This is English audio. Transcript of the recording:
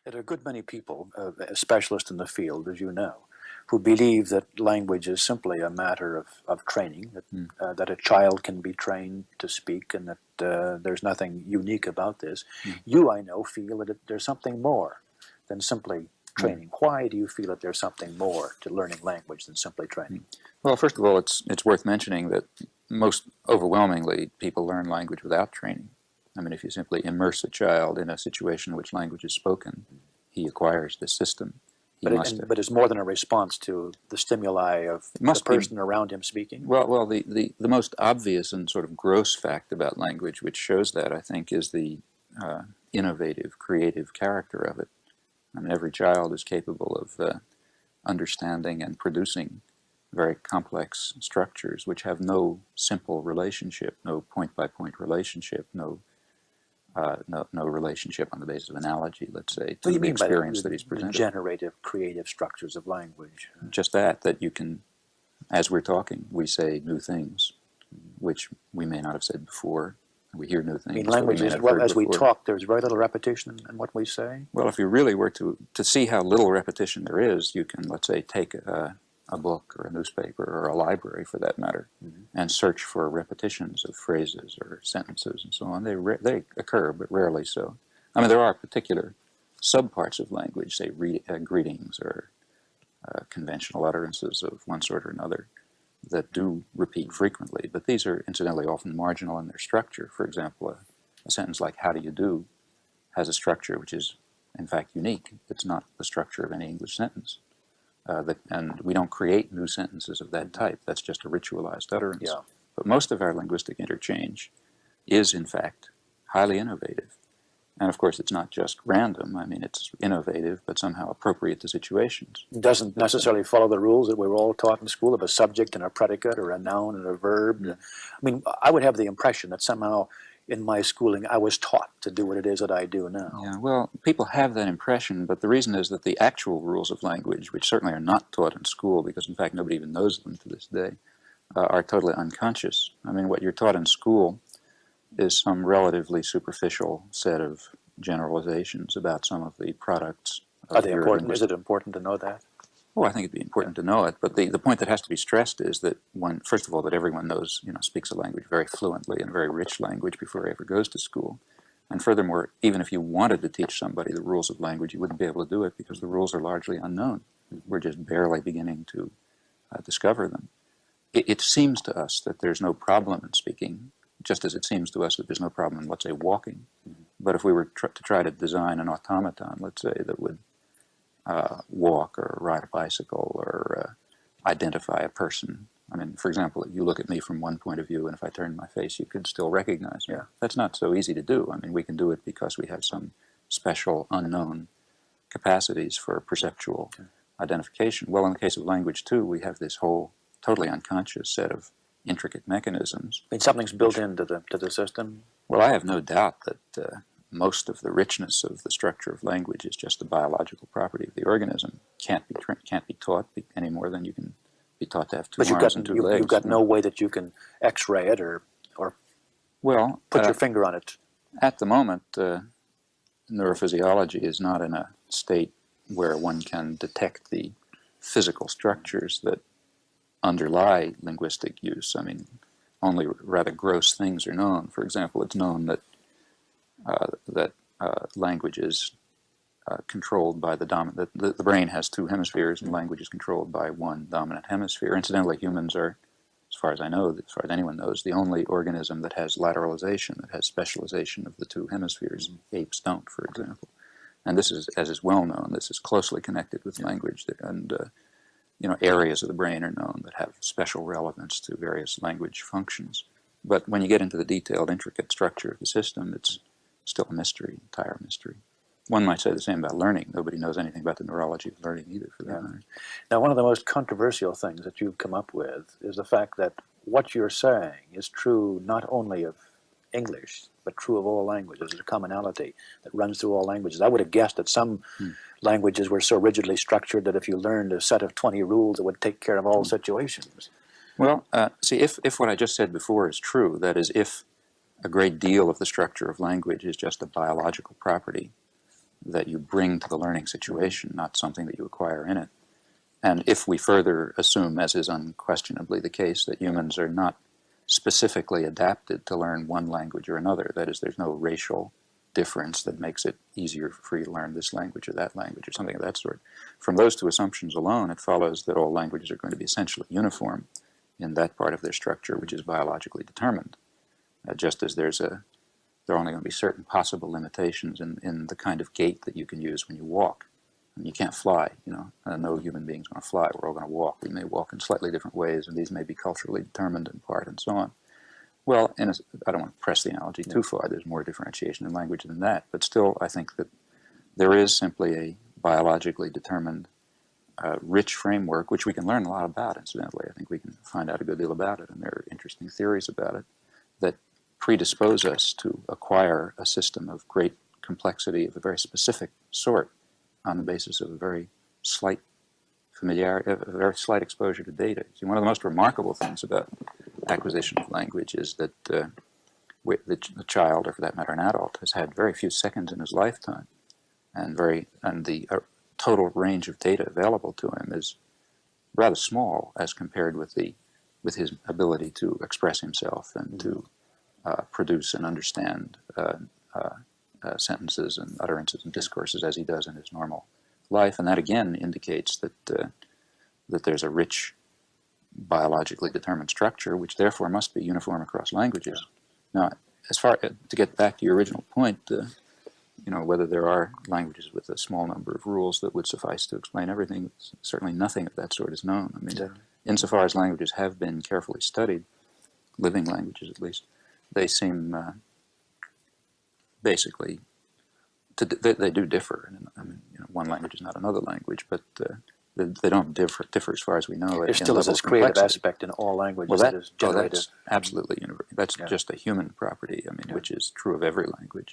There are a good many people, specialists in the field, as you know, who believe that language is simply a matter of training, that a child can be trained to speak, and that there's nothing unique about this. You, I know, feel that there's something more than simply training. Why do you feel that there's something more to learning language than simply training? Well, first of all, it's worth mentioning that most overwhelmingly people learn language without training. I mean, if you simply immerse a child in a situation in which language is spoken, he acquires the system. But it's more than a response to the stimuli of the person around him speaking? Well, the most obvious and sort of gross fact about language, which shows that, I think, is the innovative, creative character of it. I mean, every child is capable of understanding and producing very complex structures which have no simple relationship, no point-by-point relationship, no relationship on the basis of analogy, let's say, to the experience that he's presented. The generative, creative structures of language. Just that you can, as we're talking, we say new things, which we may not have said before. We hear new things. I mean, language is, well, as we talk, there's very little repetition in what we say? Well, if you really were to see how little repetition there is, you can, let's say, take a book or a newspaper or a library, for that matter, and search for repetitions of phrases or sentences and so on. They occur, but rarely so. I mean, there are particular subparts of language, say greetings or conventional utterances of one sort or another, that do repeat frequently, but these are incidentally often marginal in their structure. For example, a sentence like "How do you do?" has a structure which is, in fact, unique. It's not the structure of any English sentence. And we don't create new sentences of that type. That's just a ritualized utterance. Yeah. But most of our linguistic interchange is, in fact, highly innovative. And of course, it's not just random. I mean, it's innovative, but somehow appropriate to situations. It doesn't necessarily follow the rules that we were all taught in school of a subject and a predicate or a noun and a verb. I mean, I would have the impression that somehow in my schooling I was taught to do what it is that I do now. Yeah, well, people have that impression, but the reason is that the actual rules of language, which certainly are not taught in school, because in fact nobody even knows them to this day, are totally unconscious. I mean, what you're taught in school is some relatively superficial set of generalizations about some of the products. Are they important? Is it important to know that? Well, I think it'd be important to know it, but the point that has to be stressed is that first of all, that everyone knows, speaks a language very fluently and a very rich language before he ever goes to school. And furthermore, even if you wanted to teach somebody the rules of language, you wouldn't be able to do it because the rules are largely unknown. We're just barely beginning to discover them. It seems to us that there's no problem in speaking, just as it seems to us that there's no problem in, let's say, walking. But if we were to try to design an automaton, let's say, that would walk or ride a bicycle or identify a person. I mean, for example, if you look at me from one point of view, and if I turn my face, you could still recognize me. Yeah. That's not so easy to do. I mean, we can do it because we have some special unknown capacities for perceptual identification. Well, in the case of language, too, we have this whole totally unconscious set of intricate mechanisms. I mean, something's built into the system? Well, I have no doubt that most of the richness of the structure of language is just the biological property of the organism. Can't be taught any more than you can be taught to have two arms and two legs. You've got no way that you can X-ray it or well, put your finger on it. At the moment, neurophysiology is not in a state where one can detect the physical structures that underlie linguistic use. I mean, only rather gross things are known. For example, it's known that language is controlled by the brain has two hemispheres, and language is controlled by one dominant hemisphere. Incidentally, humans are, as far as I know, as far as anyone knows, the only organism that has lateralization, that has specialization of the two hemispheres. Apes don't, for example. And this is, as is well known, this is closely connected with language, and areas of the brain are known that have special relevance to various language functions. But when you get into the detailed, intricate structure of the system, it's still a mystery, entire mystery. One might say the same about learning. Nobody knows anything about the neurology of learning either, for that matter. Now, one of the most controversial things that you've come up with is the fact that what you're saying is true not only of English, but true of all languages. There's a commonality that runs through all languages. I would have guessed that some languages were so rigidly structured that if you learned a set of 20 rules, it would take care of all situations. Well, see, if what I just said before is true, that is, if a great deal of the structure of language is just a biological property, that you bring to the learning situation, not something that you acquire in it. And if we further assume, as is unquestionably the case, that humans are not specifically adapted to learn one language or another, that is, there's no racial difference that makes it easier for you to learn this language or that language or something of that sort. From those two assumptions alone, it follows that all languages are going to be essentially uniform in that part of their structure, which is biologically determined. Just as there are only going to be certain possible limitations in the kind of gait that you can use when you walk. And you can't fly, you know. No human being's going to fly. We're all going to walk. We may walk in slightly different ways, and these may be culturally determined in part, and so on. Well, I don't want to press the analogy too far. There's more differentiation in language than that. But still, I think that there is simply a biologically determined, rich framework, which we can learn a lot about, incidentally. I think we can find out a good deal about it, and there are interesting theories about it that predispose us to acquire a system of great complexity of a very specific sort on the basis of a very slight familiarity, a very slight exposure to data. See, one of the most remarkable things about acquisition of language is that the child, or for that matter an adult, has had very few seconds in his lifetime, and the total range of data available to him is rather small as compared with his ability to express himself and to produce and understand sentences and utterances and discourses as he does in his normal life. And that again indicates that there's a rich biologically determined structure, which therefore must be uniform across languages. Now, as far to get back to your original point, you know, whether there are languages with a small number of rules that would suffice to explain everything, certainly nothing of that sort is known. I mean, insofar as languages have been carefully studied, living languages at least, they seem basically they do differ. I mean, you know, one language is not another language, but they don't differ as far as we know. There still is this creative aspect in all languages. Well, that is generated. that's absolutely universal. That's just a human property. I mean, which is true of every language.